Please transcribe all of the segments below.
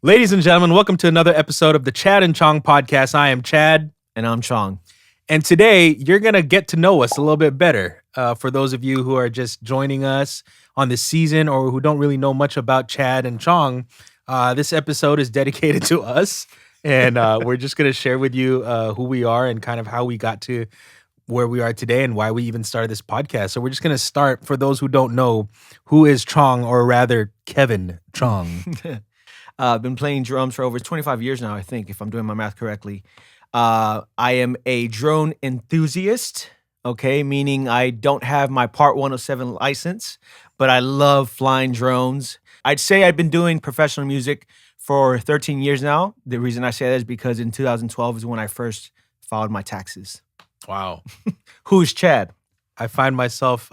Ladies and gentlemen, welcome to another episode of the Chad and Chong podcast. I am Chad. And I'm Chong. And today you're going to get to know us a little bit better. For those of you who are just joining us on this season or who don't really know much about Chad and Chong, this episode is dedicated to us. And we're just going to share with you who we are and kind of how we got to where we are today and why we even started this podcast. So we're just going to start, for those who don't know, who is Chong, or rather Kevin Chong? I've been playing drums for over 25 years now, I think, if I'm doing my math correctly. I am a drone enthusiast, okay, meaning I don't have my Part 107 license, but I love flying drones. I'd say I've been doing professional music for 13 years now. The reason I say that is because in 2012 is when I first filed my taxes. Wow. Who's Chad? I find myself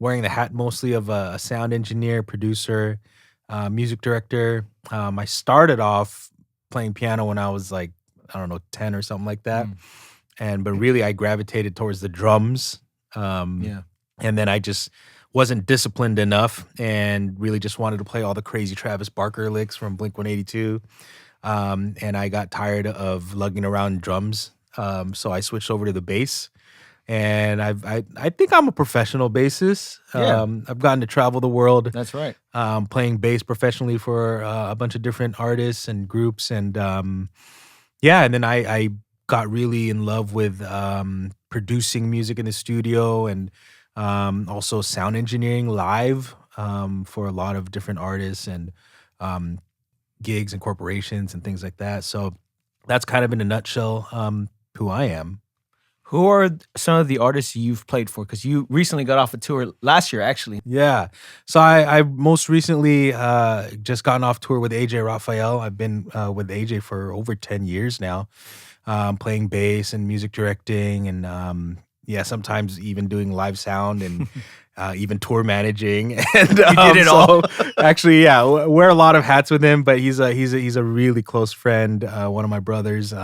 wearing the hat mostly of a sound engineer, producer, music director. I started off playing piano when I was like, I don't know, 10 or something like that. But really I gravitated towards the drums. And then I just wasn't disciplined enough and really just wanted to play all the crazy Travis Barker licks from Blink-182. And I got tired of lugging around drums. So I switched over to the bass. And I think I'm a professional bassist. I've gotten to travel the world. That's right. Playing bass professionally for a bunch of different artists and groups. And and then I got really in love with producing music in the studio and also sound engineering live for a lot of different artists and gigs and corporations and things like that. So that's kind of in a nutshell who I am. Who are some of the artists you've played for? Because you recently got off a tour last year, actually. Yeah. So I most recently just gotten off tour with AJ Raphael. I've been with AJ for over 10 years now, playing bass and music directing and sometimes even doing live sound and even tour managing. And You did it all. Actually, wear a lot of hats with him, but he's a really close friend, one of my brothers.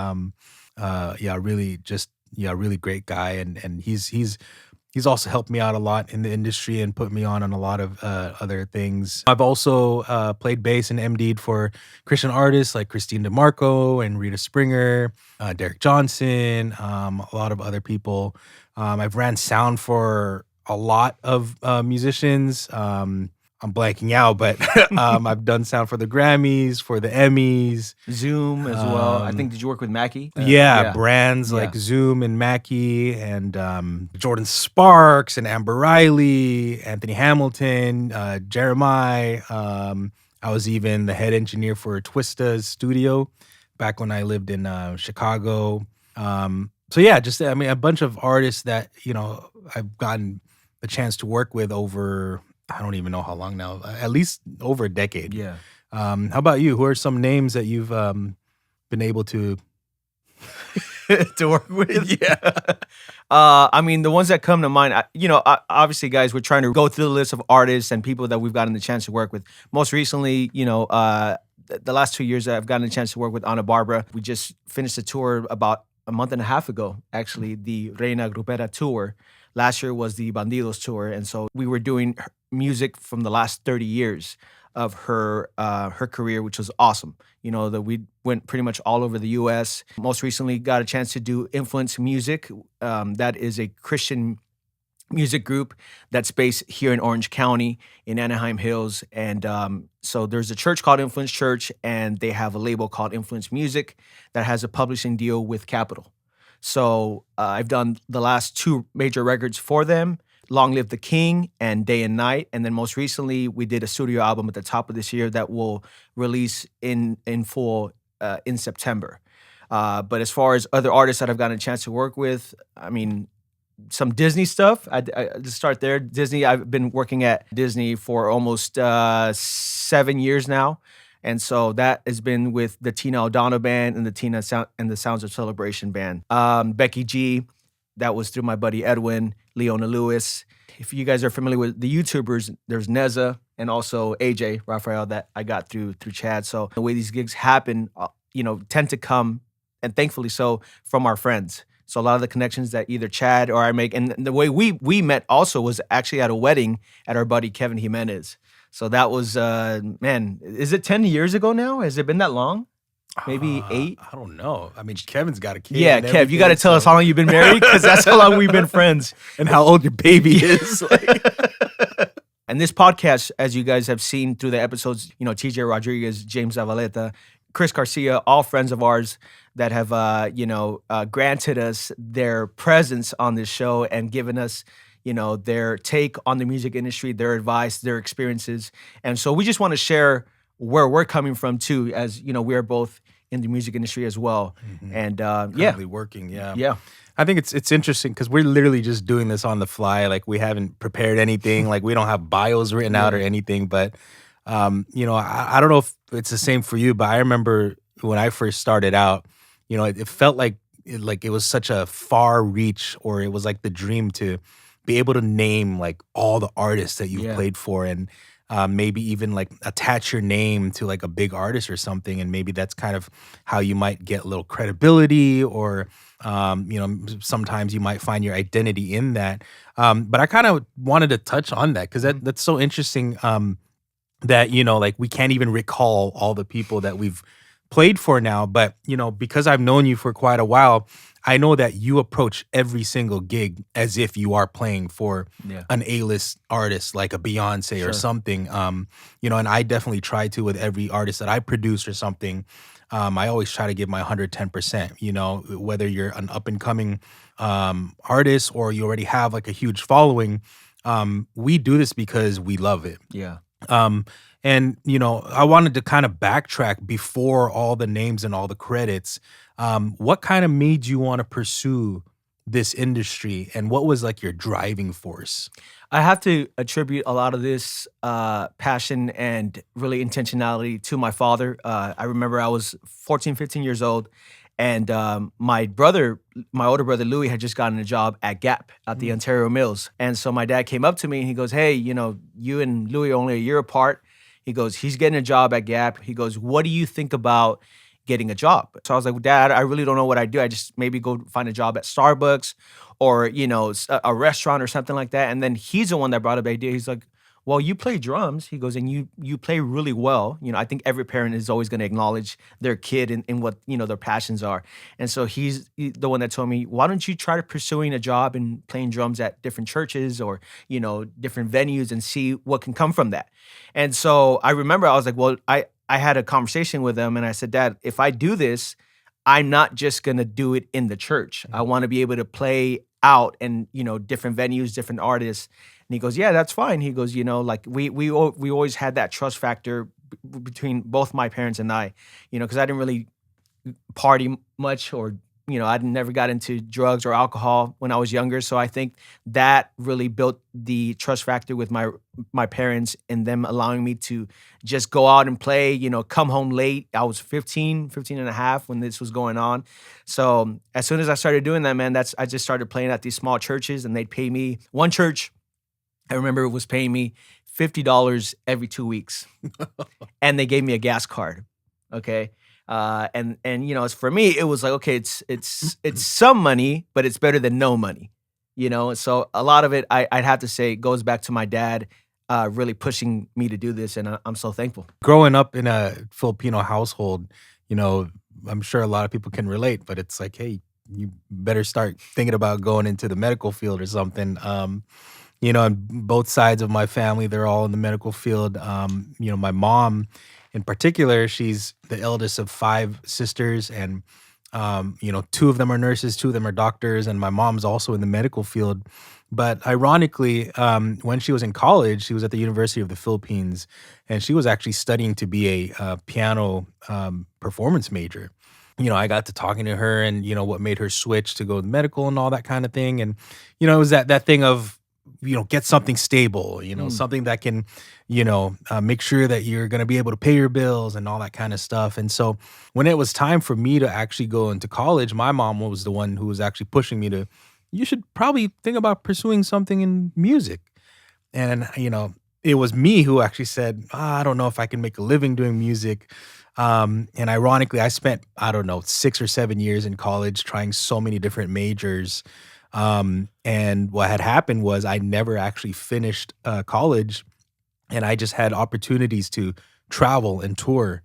Really great guy, and he's also helped me out a lot in the industry and put me on a lot of other things. I've also played bass and MD'd for Christian artists like Christine DeMarco and Rita Springer, Derek Johnson, a lot of other people. I've ran sound for a lot of musicians. I'm blanking out, but I've done sound for the Grammys, for the Emmys. Zoom as well. I think, did you work with Mackie? Brands like Zoom and Mackie and Jordan Sparks and Amber Riley, Anthony Hamilton, Jeremiah. I was even the head engineer for Twista's studio back when I lived in Chicago. A bunch of artists that, I've gotten the chance to work with over, I don't even know how long now, at least over a decade. Yeah. How about you? Who are some names that you've been able to to work with? Yeah. The ones that come to mind, obviously, guys, we're trying to go through the list of artists and people that we've gotten the chance to work with. Most recently, the last 2 years, I've gotten a chance to work with Ana Barbara. We just finished a tour about a month and a half ago, actually, the Reina Grupera tour. Last year was the Bandidos tour, and so we were doing music from the last 30 years of her career, which was awesome. That we went pretty much all over the U.S. Most recently, got a chance to do Influence Music. That is a Christian music group that's based here in Orange County in Anaheim Hills. And so there's a church called Influence Church, and they have a label called Influence Music that has a publishing deal with Capitol. So I've done the last two major records for them, Long Live the King and Day and Night. And then most recently, we did a studio album at the top of this year that will release in full in September. But as far as other artists that I've gotten a chance to work with, some Disney stuff. I just start there. Disney, I've been working at Disney for almost 7 years now. And so that has been with the Tina O'Donnell Band and the Sounds of Celebration Band. Becky G, that was through my buddy Edwin, Leona Lewis. If you guys are familiar with the YouTubers, there's Neza and also AJ Raphael that I got through Chad. So the way these gigs happen, tend to come, and thankfully so, from our friends. So a lot of the connections that either Chad or I make, and the way we met also was actually at a wedding at our buddy Kevin Jimenez. So that was, man, is it 10 years ago now? Has it been that long? Maybe 8? I don't know. I mean, Kevin's got a kid Yeah, and Kev, you got everything, to tell us so how long you've been married because that's how long we've been friends. and how old your baby is. Like, And this podcast, as you guys have seen through the episodes, TJ Rodriguez, James Zavaleta, Chris Garcia, all friends of ours that have, granted us their presence on this show and given us, their take on the music industry, their advice, their experiences. And so we just want to share where we're coming from too, as, we're both in the music industry as well. And currently working, yeah. yeah. I think it's interesting because we're literally just doing this on the fly. Like we haven't prepared anything. Like we don't have bios written out or anything. But I don't know if it's the same for you. But I remember when I first started out, it felt like it was such a far reach, or it was like the dream to be able to name like all the artists that you've played for, and maybe even like attach your name to like a big artist or something, and maybe that's kind of how you might get a little credibility, or sometimes you might find your identity in that. But I kind of wanted to touch on that because that's so interesting. That like we can't even recall all the people that we've played for now, but because I've known you for quite a while, I know that you approach every single gig as if you are playing for an A-list artist like a Beyonce or something. And I definitely try to with every artist that I produce or something. I always try to give my 110%, whether you're an up and coming artist or you already have like a huge following. We do this because we love it. Yeah. And I wanted to kind of backtrack before all the names and all the credits. What kind of made you want to pursue this industry, and what was like your driving force? I have to attribute a lot of this passion and really intentionality to my father. I remember I was 14, 15 years old, and my older brother Louis, had just gotten a job at Gap at the Ontario Mills. And so my dad came up to me and he goes, "Hey, you and Louis are only a year apart." He goes, "He's getting a job at Gap." He goes, "What do you think about getting a job?" So I was like, "Well, Dad, I really don't know what I do. I just maybe go find a job at Starbucks or, a restaurant or something like that." And then he's the one that brought up the idea. He's like, "Well, you play drums." He goes, "And you play really well." I think every parent is always going to acknowledge their kid in what, their passions are. And so he's the one that told me, "Why don't you try pursuing a job and playing drums at different churches or, different venues and see what can come from that?" And so I remember I was like, well, I had a conversation with him and I said, "Dad, if I do this, I'm not just going to do it in the church. I want to be able to play out and, different venues, different artists." And he goes, "Yeah, that's fine." He goes, like we always had that trust factor between both my parents and I, because I didn't really party much, or I never got into drugs or alcohol when I was younger. So I think that really built the trust factor with my parents, and them allowing me to just go out and play, come home late. I was 15 and a half when this was going on. So as soon as I started doing that, man, I just started playing at these small churches, and they'd pay me. One church, I remember, it was paying me $50 every 2 weeks. And they gave me a gas card. Okay. And as for me, it was like, okay, it's some money, but it's better than no money, So a lot of it, I'd have to say, goes back to my dad really pushing me to do this, and I'm so thankful. Growing up in a Filipino household, I'm sure a lot of people can relate, but it's like, hey, you better start thinking about going into the medical field or something. And both sides of my family, they're all in the medical field. My mom in particular, she's the eldest of 5 sisters, and 2 of them are nurses, 2 of them are doctors, and my mom's also in the medical field. But ironically, when she was in college, she was at the University of the Philippines, and she was actually studying to be a piano performance major. I got to talking to her, and what made her switch to go to medical and all that kind of thing. And it was that thing of, get something stable, something that can, make sure that you're going to be able to pay your bills and all that kind of stuff. And so when it was time for me to actually go into college, my mom was the one who was actually pushing me to, you should probably think about pursuing something in music. And, it was me who actually said, I don't know if I can make a living doing music. And ironically, I spent, 6 or 7 years in college trying so many different majors. And what had happened was I never actually finished college. and I just had opportunities to travel and tour.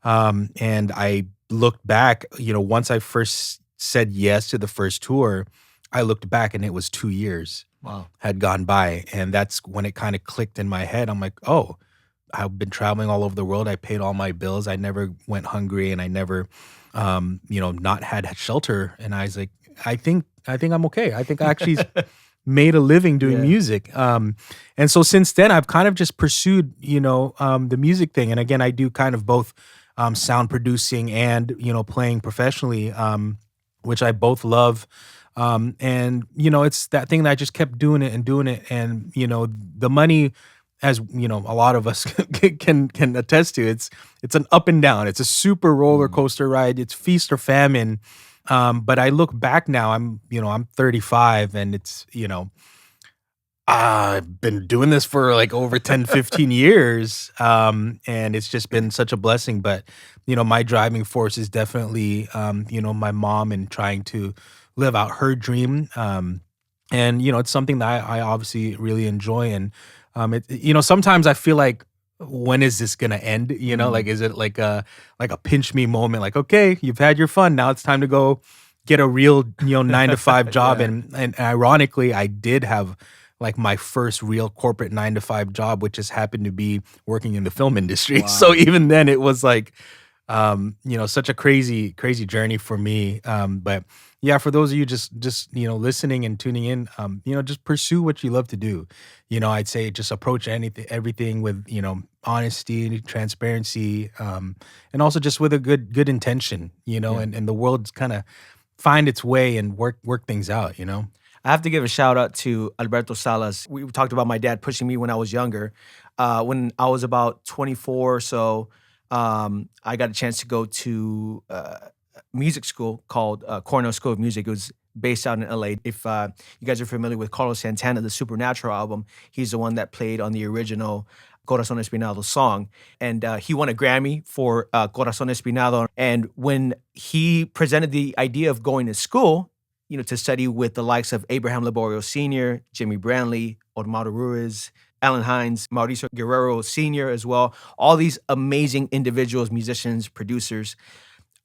And I looked back, once I first said yes to the first tour, I looked back and it was 2 years Wow. had gone by. And that's when it kind of clicked in my head. I'm like, oh, I've been traveling all over the world. I paid all my bills. I never went hungry, and I never, not had shelter. And I was like, I think I'm okay. I think I actually made a living doing Yeah. music. And so since then, I've kind of just pursued, the music thing. And again, I do kind of both sound producing and, playing professionally, which I both love. And, it's that thing that I just kept doing it and doing it. And, the money, as a lot of us can attest to, it's an up and down. It's a super roller Mm. coaster ride. It's feast or famine. But I look back now, I'm 35, and it's, I've been doing this for like over 10, 15 years. And it's just been such a blessing. But, my driving force is definitely, my mom, and trying to live out her dream. And, it's something that I obviously really enjoy. And, sometimes I feel like, when is this gonna end? Like, Mm. is it like a pinch me moment? Like, okay, you've had your fun. Now it's time to go get a real, 9 to 5 job. Yeah. And ironically, I did have like my first real corporate 9 to 5 job, which just happened to be working in the film industry. So Wow. even then it was like, such a crazy, crazy journey for me. But yeah, for those of you just, listening and tuning in, just pursue what you love to do. I'd say just approach everything with, honesty, transparency, and also just with a good intention, Yeah. and the world's kind of find its way and work things out. I have to give a shout out to Alberto Salas. We talked about my dad pushing me when I was younger. When I was about 24 or so, I got a chance to go to music school called Cornell School of Music. It was based out in LA. If you guys are familiar with Carlos Santana, the Supernatural album, he's the one that played on the original Corazón Espinado song. And he won a Grammy for Corazón Espinado. And when he presented the idea of going to school, to study with the likes of Abraham Laborio Sr., Jimmy Brantley, Ormaro Ruiz, Alan Hines, Mauricio Guerrero Sr. as well. All these amazing individuals, musicians, producers.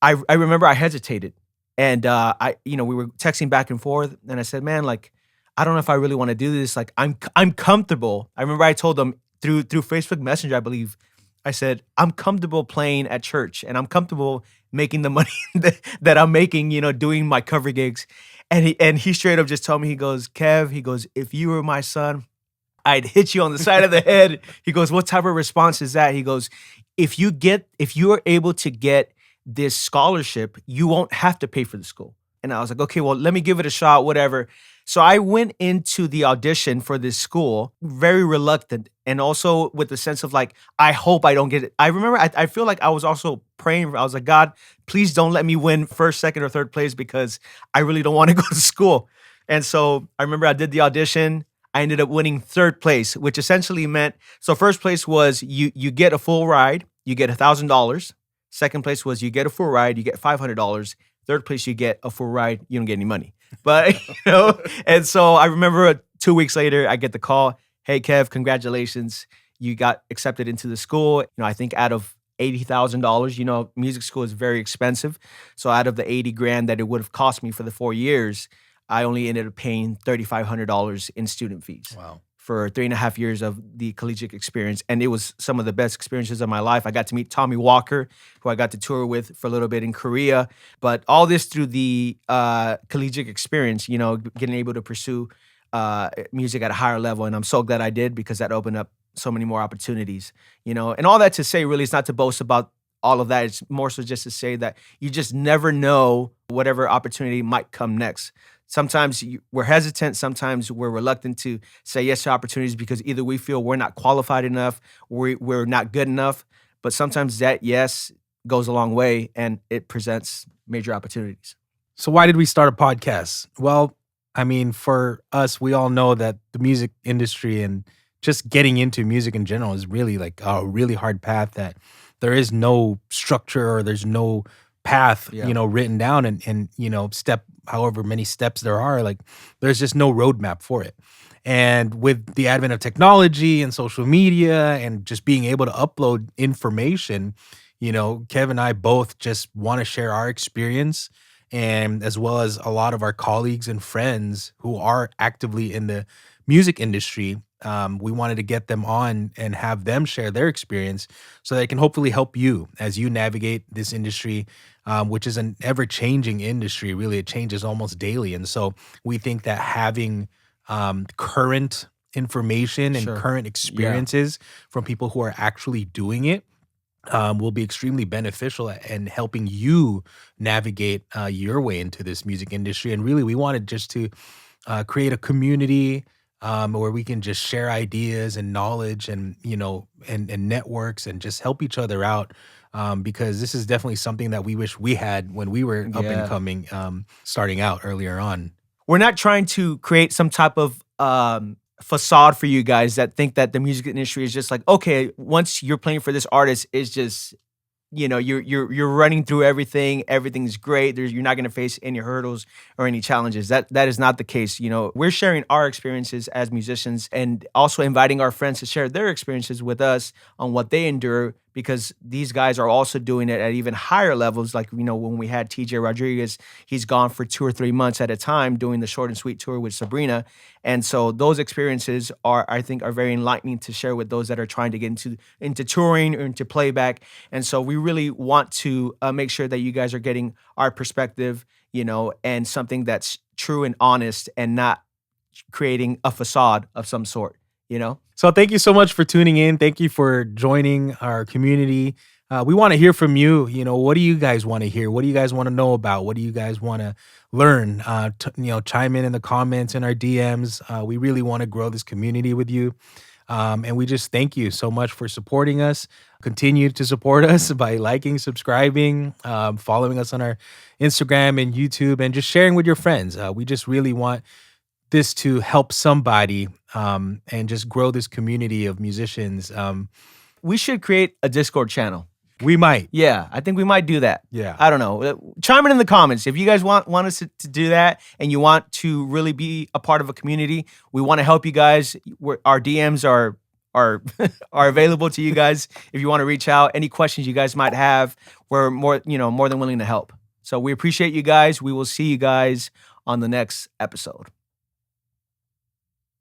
I remember I hesitated, and we were texting back and forth, and I said, "Man, like, I don't know if I really want to do this. Like, I'm comfortable." I remember I told them through Facebook Messenger, I believe. I said, "I'm comfortable playing at church, and I'm comfortable making the money that I'm making, doing my cover gigs." And he straight up just told me, he goes, "Kev," he goes, "if you were my son, I'd hit you on the side of the head." He goes, "What type of response is that?" He goes, if you are able to get this scholarship, you won't have to pay for the school." And I was like, okay, well, let me give it a shot, whatever. So I went into the audition for this school very reluctant, and also with the sense of like, I hope I don't get it. I remember, I feel like I was also praying. I was like, God, please don't let me win first, second, or third place, because I really don't want to go to school. And so I remember I did the audition. I ended up winning third place, which essentially meant, so first place was you get a full ride, you get $1,000. Second place was you get a full ride, you get $500. Third place, you get a full ride, you don't get any money. But and so I remember 2 weeks later, I get the call, "Hey Kev, congratulations, you got accepted into the school." I think out of $80,000, music school is very expensive. So out of the 80 grand that it would have cost me for the 4 years, I only ended up paying $3,500 in student fees Wow. for 3.5 years of the collegiate experience. And it was some of the best experiences of my life. I got to meet Tommy Walker, who I got to tour with for a little bit in Korea. But all this through the collegiate experience, getting able to pursue music at a higher level. And I'm so glad I did, because that opened up so many more opportunities, and all that to say, really, it's not to boast about all of that. It's more so just to say that you just never know whatever opportunity might come next. Sometimes we're hesitant. Sometimes we're reluctant to say yes to opportunities because either we feel we're not qualified enough, we're not good enough. But sometimes that yes goes a long way, and it presents major opportunities. So why did we start a podcast? Well, I mean, for us, we all know that the music industry and just getting into music in general is really like a really hard path, that there is no structure, or there's no path, Yeah. written down and step however many steps there are, like there's just no roadmap for it. And with the advent of technology and social media and just being able to upload information, Kev and I both just want to share our experience, and as well as a lot of our colleagues and friends who are actively in the music industry. We wanted to get them on and have them share their experience so they can hopefully help you as you navigate this industry, which is an ever changing industry. Really, it changes almost daily. And so we think that having current information and Sure. current Yeah. experiences from people who are actually doing it will be extremely beneficial in helping you navigate your way into this music industry. And really, we wanted just to create a community where we can just share ideas and knowledge and and networks and just help each other out. Because this is definitely something that we wish we had when we were up and Yeah. coming, starting out earlier on. We're not trying to create some type of facade for you guys that think that the music industry is just like, okay, once you're playing for this artist, it's just you're running through everything. Everything's great. You're not going to face any hurdles or any challenges. That is not the case. We're sharing our experiences as musicians and also inviting our friends to share their experiences with us on what they endure, because these guys are also doing it at even higher levels. Like, when we had TJ Rodriguez, he's gone for 2 or 3 months at a time doing the Short and Sweet tour with Sabrina. And so those experiences I think are very enlightening to share with those that are trying to get into touring or into playback. And so we really want to make sure that you guys are getting our perspective, and something that's true and honest and not creating a facade of some sort. So thank you so much for tuning in. Thank you for joining our community. We want to hear from you. What do you guys want to hear? What do you guys want to know about? What do you guys want to learn? Chime in the comments and our DMs. We really want to grow this community with you. And we just thank you so much for supporting us. Continue to support us by liking, subscribing, following us on our Instagram and YouTube, and just sharing with your friends. We just really want this to help somebody, and just grow this community of musicians. We should create a Discord channel. We might. Yeah, I think we might do that. Yeah. I don't know. Chime in the comments if you guys want us to do that and you want to really be a part of a community. We want to help you guys. Our DMs are are available to you guys if you want to reach out. Any questions you guys might have, we're more than willing to help. So we appreciate you guys. We will see you guys on the next episode.